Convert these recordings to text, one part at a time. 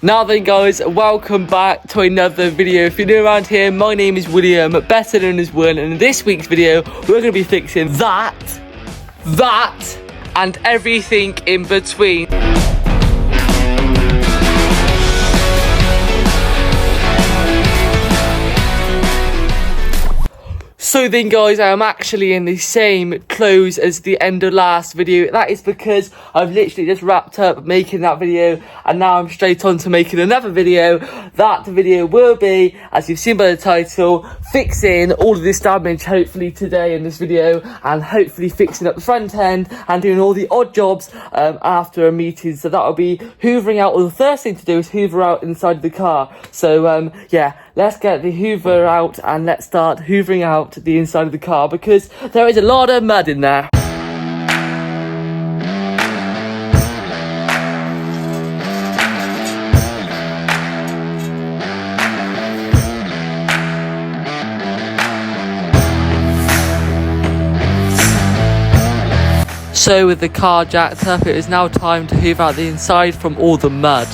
Now then guys, welcome back to another video. If you're new around here, my name is William, better known as Will, and in this week's video, we're going to be fixing that, and everything in between. So then guys, I am actually in the same clothes as the end of last video. That is because I've literally just wrapped up making that video and now I'm straight on to making another video. That video will be, as you've seen by the title, fixing all of this damage hopefully today in this video, and hopefully fixing up the front end and doing all the odd jobs after a meeting. So that will be hoovering out, or the first thing to do is hoover out inside of the car. So yeah, let's get the hoover out and let's start hoovering out the inside of the car because there is a lot of mud in there. So with the car jacked up, it is now time to hoover out the inside from all the mud.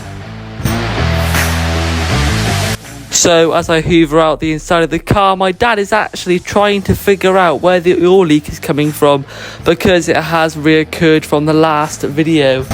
So as I hoover out the inside of the car, my dad is actually trying to figure out where the oil leak is coming from because it has reoccurred from the last video.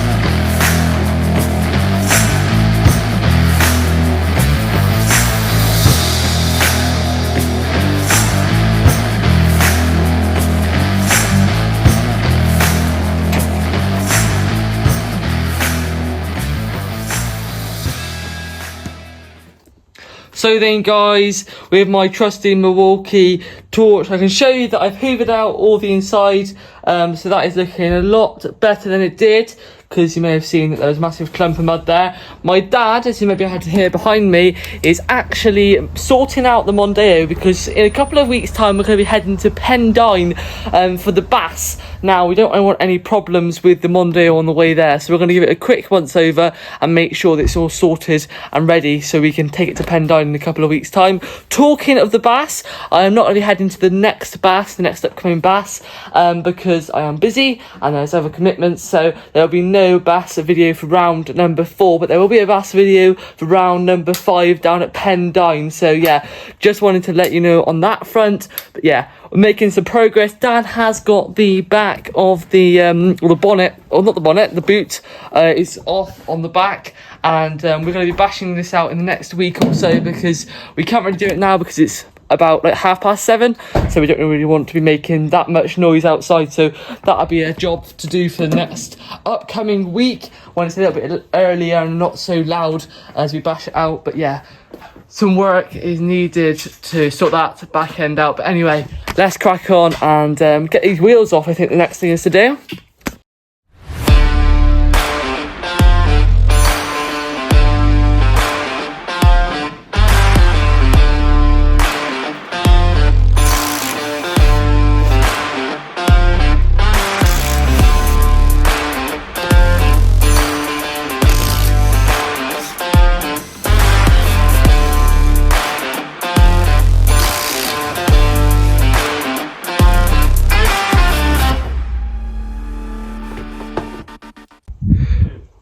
So then guys, with my trusty Milwaukee torch, I can show you that I've hoovered out all the inside. So that is looking a lot better than it did, because you may have seen that there was a massive clump of mud there. My dad, as you maybe had to hear behind me, is actually sorting out the Mondeo because in a couple of weeks' time we're going to be heading to Pendine for the Bass. Now, we don't want any problems with the Mondeo on the way there, so we're going to give it a quick once over and make sure that it's all sorted and ready so we can take it to Pendine in a couple of weeks' time. Talking of the Bass, I am not going to be heading to the next Bass, the next upcoming Bass, because I am busy and there's other commitments, so there'll be no Bass video for round number 4, but there will be a Bass video for round number 5 down at Pendine. So yeah, just wanted to let you know on that front. But yeah, we're making some progress. Dad has got the back of the bonnet, or not the bonnet, the boot is off on the back, and we're going to be bashing this out in the next week or so because we can't really do it now because it's about like 7:30, so we don't really want to be making that much noise outside, so that'll be a job to do for the next upcoming week when it's a little bit earlier and not so loud as we bash it out. But yeah, some work is needed to sort that back end out. But anyway, let's crack on and get these wheels off. I think the next thing is to do.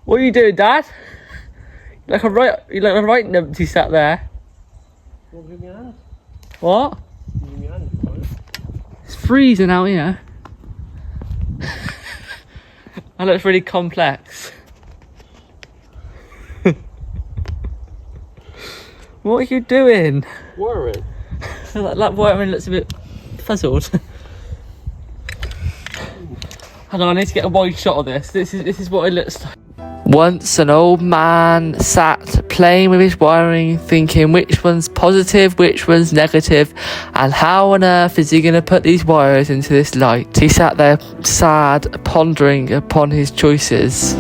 What are you doing, Dad? You look a right numpty sat there. Well, give me a hand. What? Give me a hand. It's freezing out here. That looks really complex. What are you doing? Worrying. That wiring looks a bit puzzled. Hang on, I need to get a wide shot of this. This is what it looks like. Once an old man sat playing with his wiring, thinking which one's positive, which one's negative, and how on earth is he going to put these wires into this light? He sat there sad, pondering upon his choices.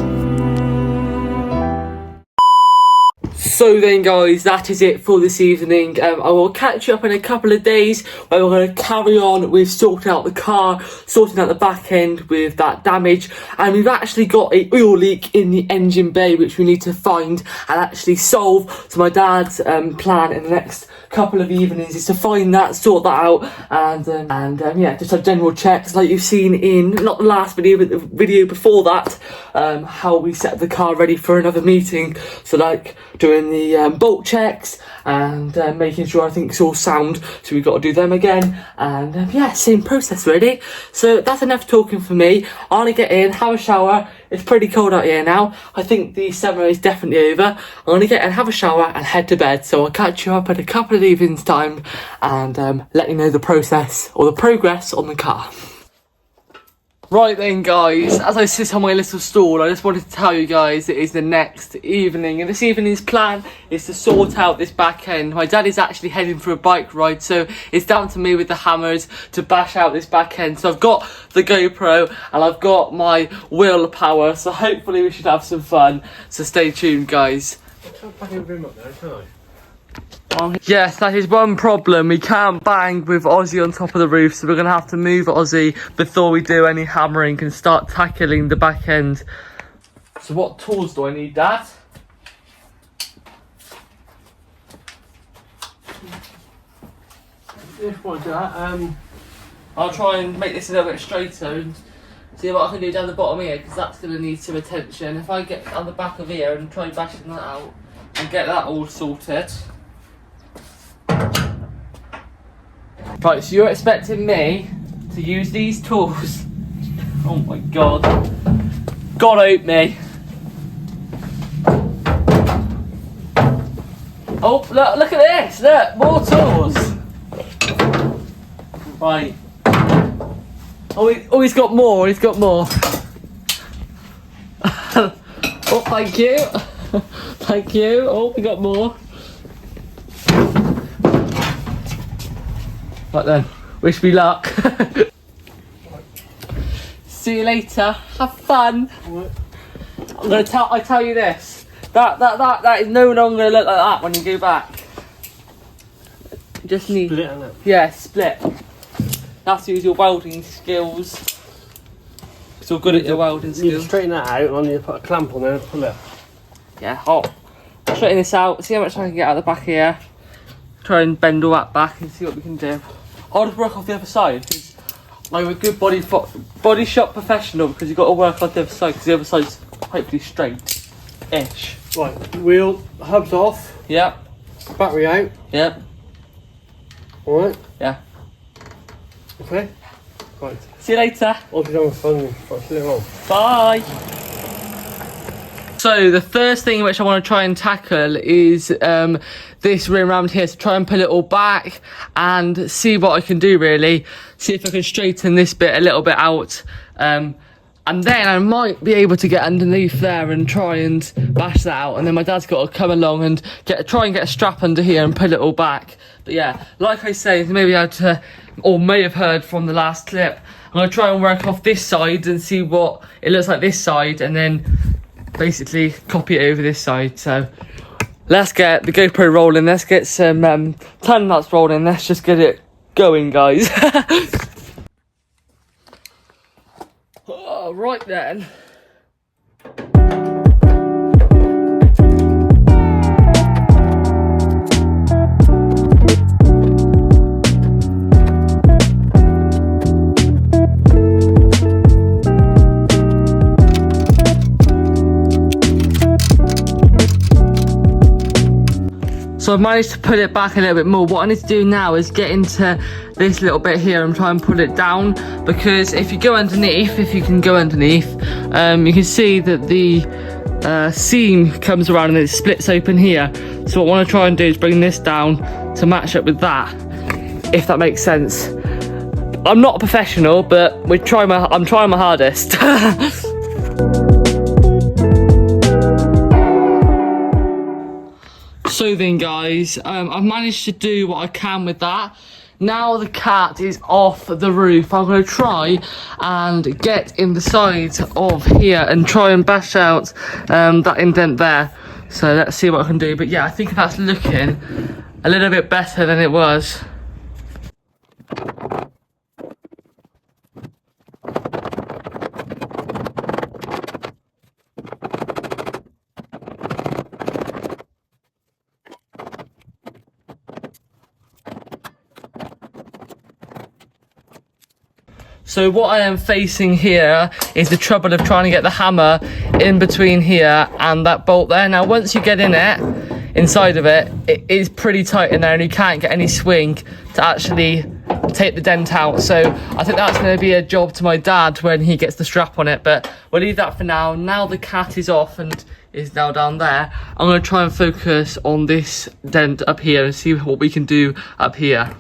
So then guys, that is it for this evening. I will catch you up in a couple of days where we're going to carry on with sorting out the car, sorting out the back end with that damage, and we've actually got a oil leak in the engine bay which we need to find and actually solve. So my dad's plan in the next couple of evenings is to find that, sort that out, and yeah, just have general checks like you've seen in not the last video but the video before that, how we set the car ready for another meeting. So like doing the bolt checks and making sure everything's all sound, so we've got to do them again, and yeah, same process really. So that's enough talking for me. I want to get in, have a shower. It's pretty cold out here now. I think the summer is definitely over. I'm going to get in, have a shower and head to bed. So I'll catch you up in a couple of evenings time and let you know the process or the progress on the car. Right then guys, as I sit on my little stool, I just wanted to tell you guys it is the next evening, and this evening's plan is to sort out this back end. My dad is actually heading for a bike ride, so it's down to me with the hammers to bash out this back end. So I've got the GoPro and I've got my willpower, so hopefully we should have some fun. So stay tuned guys. Yes, that is one problem. We can't bang with Ozzy on top of the roof, so we're going to have to move Ozzy before we do any hammering and start tackling the back end. So what tools do I need, Dad? I'll try and make this a little bit straighter and see what I can do down the bottom here, because that's going to need some attention. If I get on the back of here and try bashing that out and get that all sorted. Right, so you're expecting me to use these tools? Oh my god. God help me. Oh, look at this, look, more tools. Right. Oh, he's got more, he's got more. Oh, thank you. Thank you. Oh, we got more. Right then, wish me luck. See you later. Have fun. I tell you this. That is no longer gonna look like that when you go back. You just need Split, isn't it? Yeah, split. That's to use your welding skills. It's all good at your welding You need to skills. straighten that out and I need to put a clamp on there and pull it. Yeah, I'll straighten this out, see how much I can get out the back here. Try and bend all that back and see what we can do. I'll just work off the other side, because I'm a good body shop professional, because you've got to work off the other side, because the other side's hopefully straight-ish. Right, wheel, hubs off, Yep, battery out, yep, alright? yeah. Okay? Right. See you later. I'll be done with fun later on. Bye. So the first thing which I want to try and tackle is this rim around here, to try and pull it all back and see what I can do really. See if I can straighten this bit a little bit out. And then I might be able to get underneath there and try and bash that out. And then my dad's got to come along and try and get a strap under here and pull it all back. But yeah, like I say, maybe I had to, or may have heard from the last clip, I'm going to try and work off this side and see what it looks like this side, and then basically copy it over this side. So let's get the GoPro rolling, let's get some time lapse rolling, let's just get it going guys. Oh, right then. So I've managed to pull it back a little bit more. What I need to do now is get into this little bit here and try and pull it down, because if you go underneath, if you can go underneath, you can see that the seam comes around and it splits open here. So what I want to try and do is bring this down to match up with that, if that makes sense. I'm not a professional, but I'm trying my hardest. So then guys, I've managed to do what I can with that. Now the cat is off the roof, I'm going to try and get in the side of here and try and bash out that indent there. So let's see what I can do. But yeah, I think that's looking a little bit better than it was. So what I am facing here is the trouble of trying to get the hammer in between here and that bolt there. Now, once you get in it, inside of it, it is pretty tight in there and you can't get any swing to actually take the dent out. So I think that's going to be a job to my dad when he gets the strap on it, but we'll leave that for now. Now the cat is off and is now down there, I'm going to try and focus on this dent up here and see what we can do up here.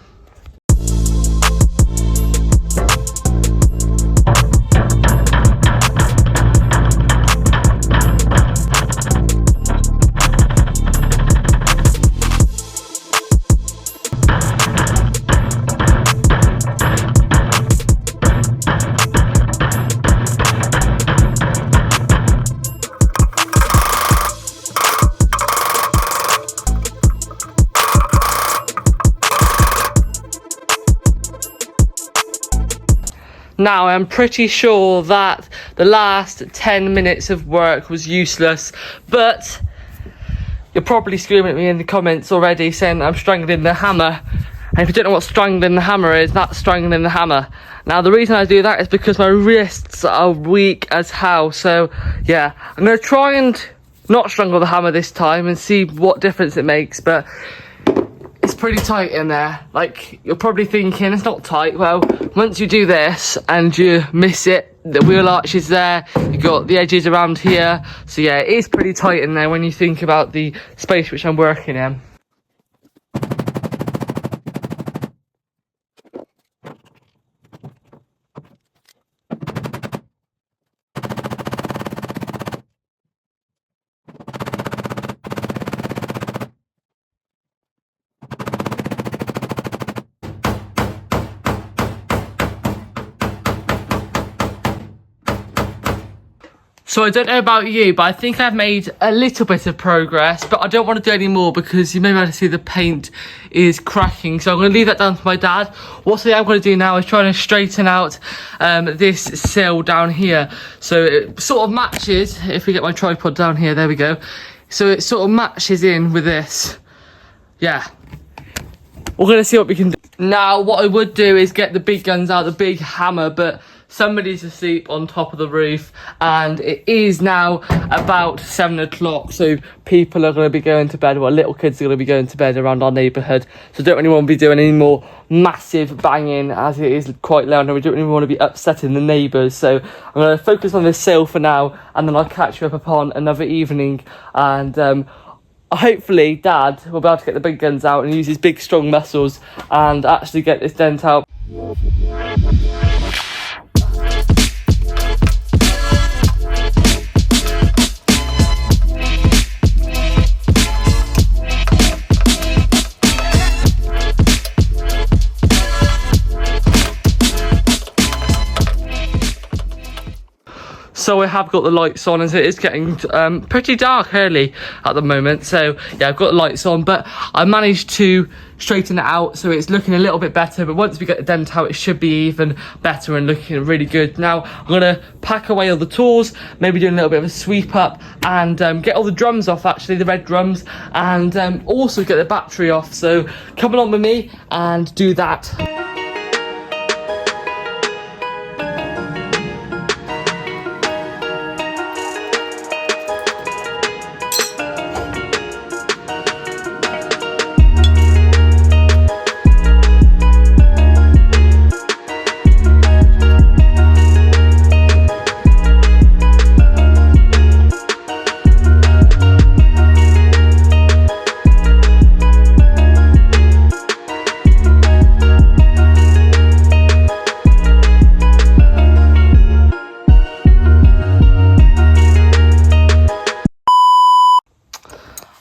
Now, I'm pretty sure that the last 10 minutes of work was useless, but you're probably screaming at me in the comments already saying I'm strangling the hammer. And if you don't know what strangling the hammer is, that's strangling the hammer. Now, the reason I do that is because my wrists are weak as hell. So, yeah, I'm going to try and not strangle the hammer this time and see what difference it makes, but it's pretty tight in there. Like, you're probably thinking it's not tight. Well, once you do this and you miss it, the wheel arch is there, you've got the edges around here. So yeah, it is pretty tight in there when you think about the space which I'm working in. So I don't know about you, but I think I've made a little bit of progress, but I don't want to do any more because you may be able to see the paint is cracking. So I'm going to leave that down to my dad. What I am going to do now is try to straighten out this sill down here. So it sort of matches, if we get my tripod down here, there we go. So it sort of matches in with this. Yeah. We're going to see what we can do. Now, what I would do is get the big guns out, the big hammer, but somebody's asleep on top of the roof and it is now about 7 o'clock, so people are going to be going to bed. Well, little kids are going to be going to bed around our neighbourhood, so don't really want to be doing any more massive banging as it is quite loud and we don't really want to be upsetting the neighbours. So I'm going to focus on this sale for now and then I'll catch you up upon another evening, and hopefully Dad will be able to get the big guns out and use his big strong muscles and actually get this dent out. So I have got the lights on as it is getting pretty dark early at the moment. So yeah, I've got the lights on, but I managed to straighten it out so it's looking a little bit better. But once we get the dent out, it should be even better and looking really good. Now I'm gonna pack away all the tools, maybe do a little bit of a sweep up and get all the drums off, actually the red drums, and also get the battery off. So come along with me and do that.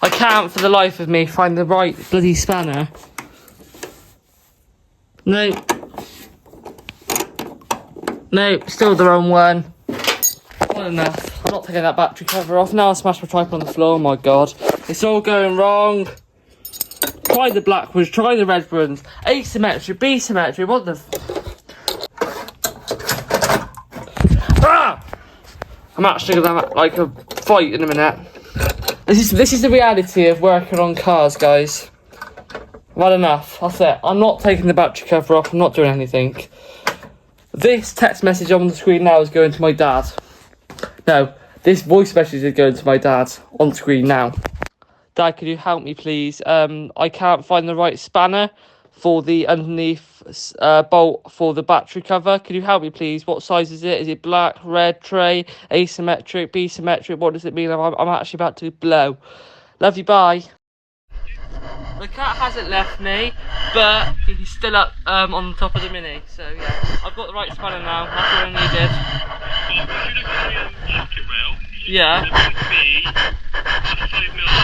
I can't for the life of me find the right bloody spanner. No. No, still the wrong one. Not enough. I'm not taking that battery cover off. Now I smashed my tripod on the floor. Oh my god. It's all going wrong. Try the black ones, try the red ones. Asymmetry, B-symmetry, what the I'm actually gonna have like a fight in a minute. This is the reality of working on cars, guys. I've had enough. That's it. I'm not taking the battery cover off. I'm not doing anything. This text message on the screen now is going to my dad. No, this voice message is going to my dad on screen now. Dad, could you help me, please? I can't find the right spanner for the underneath bolt for the battery cover. Could you help me, please? What size is it? Is it black, red, tray, asymmetric, B-symmetric? What does it mean? I'm actually about to blow. Love you, bye. The cat hasn't left me, but he's still up on top of the Mini. So yeah, I've got the right spanner now. That's what I needed. Well, if you look at the jacket rail, Yeah. there would be a 5mm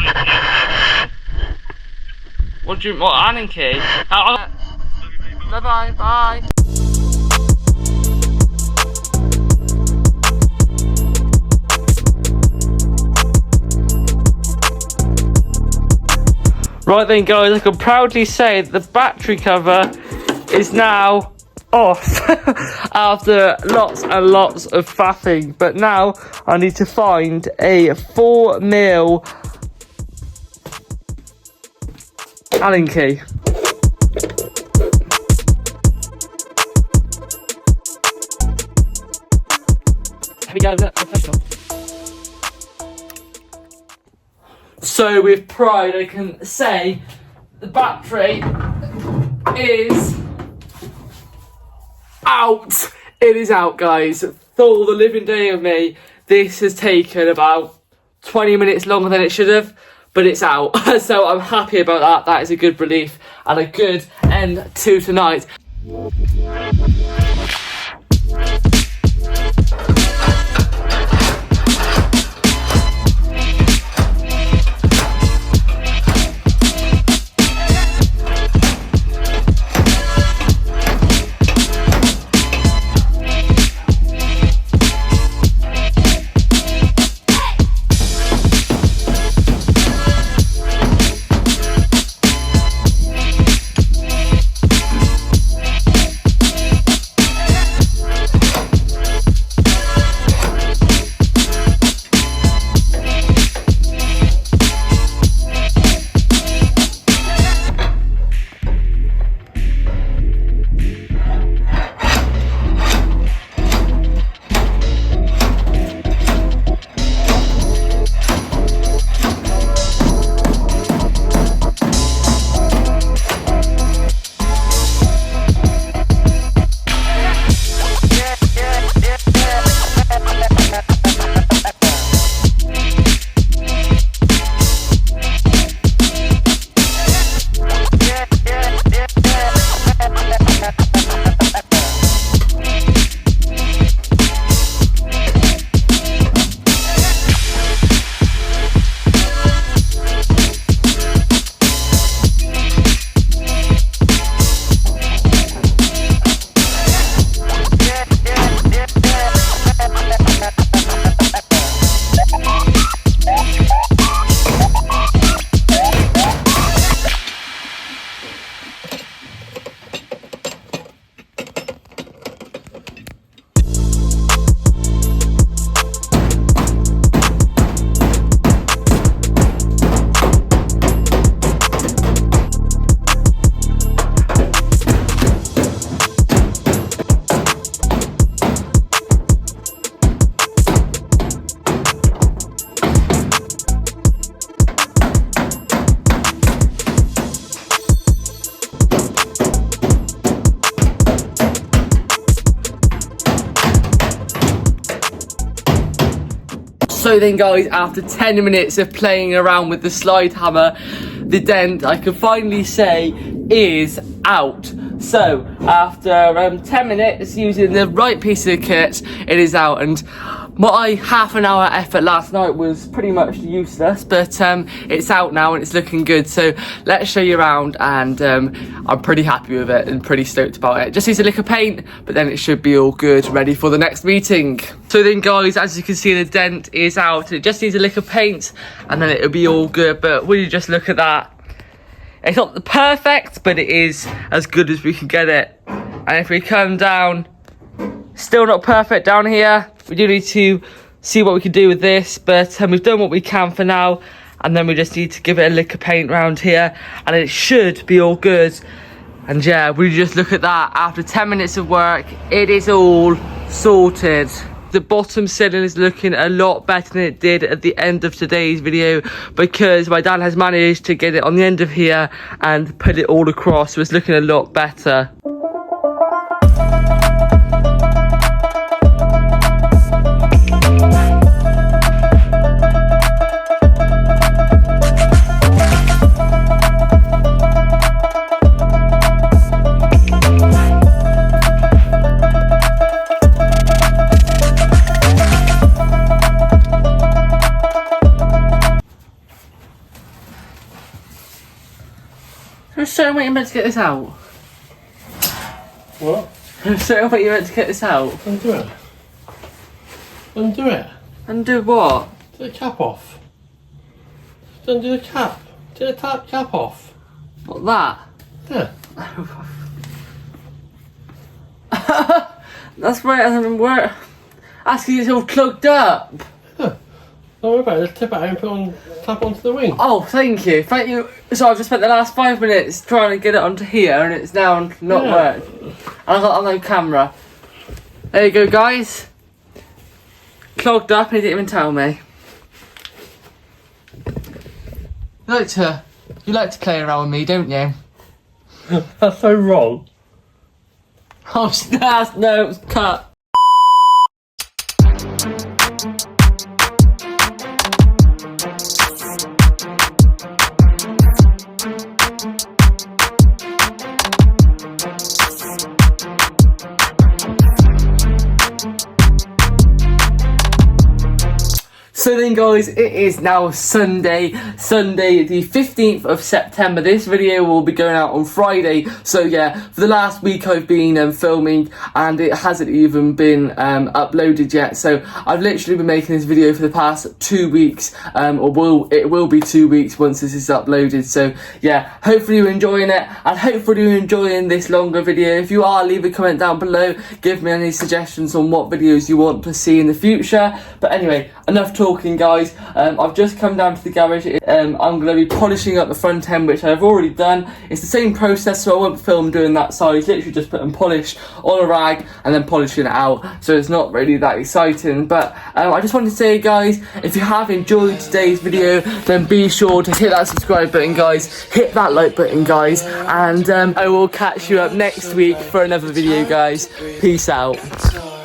What do you? What Allen key? Bye bye. Bye. Right then, guys, I can proudly say that the battery cover is now off after lots and lots of faffing. But now I need to find a 4mm Allen key. Here we go, look, professional. So with pride I can say the battery is out. It is out, guys. For all the living day of me, this has taken about 20 minutes longer than it should have, but it's out. So I'm happy about that. That is a good relief and a good end to tonight. So then, guys, after 10 minutes of playing around with the slide hammer, the dent, I can finally say, is out. So after 10 minutes using the right piece of kit, it is out. And My half an hour effort last night was pretty much useless, but it's out now and it's looking good. So let's show you around, and I'm pretty happy with it and pretty stoked about it. Just needs a lick of paint, but then it should be all good, ready for the next meeting. So then guys, as you can see, the dent is out. It just needs a lick of paint and then it'll be all good. But will you just look at that? It's not the perfect, but it is as good as we can get it. And if we come down, still not perfect down here. We do need to see what we can do with this, but we've done what we can for now, and then we just need to give it a lick of paint around here, and it should be all good. And yeah, we just look at that. After 10 minutes of work, it is all sorted. The bottom ceiling is looking a lot better than it did at the end of today's video, because my dad has managed to get it on the end of here and put it all across, so it's looking a lot better. So when you're meant to get this out? What? So when you're meant to get this out? Undo it. Undo it. Undo what? Take the cap off. Just undo the cap. Take the cap off. What, that? Yeah. That's right, it hasn't worked. That's because it's all plugged up. Don't worry about it. Just tip it out and tap onto the wing. Oh, thank you. Thank you. So I've just spent the last 5 minutes trying to get it onto here, and it's now not worked. And I've got it on the camera. There you go, guys. Clogged up, and he didn't even tell me. You like to play around with me, don't you? That's so wrong. Oh, no, it was cut. So then guys, it is now Sunday the 15th of September. This video will be going out on Friday. So yeah, for the last week I've been filming, and it hasn't even been uploaded yet. So I've literally been making this video for the past 2 weeks, it will be 2 weeks once this is uploaded. So yeah, hopefully you're enjoying it, and hopefully you're enjoying this longer video. If you are, leave a comment down below, give me any suggestions on what videos you want to see in the future. But anyway, enough talking guys. I've just come down to the garage. I'm going to be polishing up the front end, which I've already done. It's the same process, so I won't film doing that side. Literally just putting polish on a rag and then polishing it out, so it's not really that exciting. But I just wanted to say guys, if you have enjoyed today's video, then be sure to hit that subscribe button guys, hit that like button guys, and I will catch you up next week for another video guys. Peace out.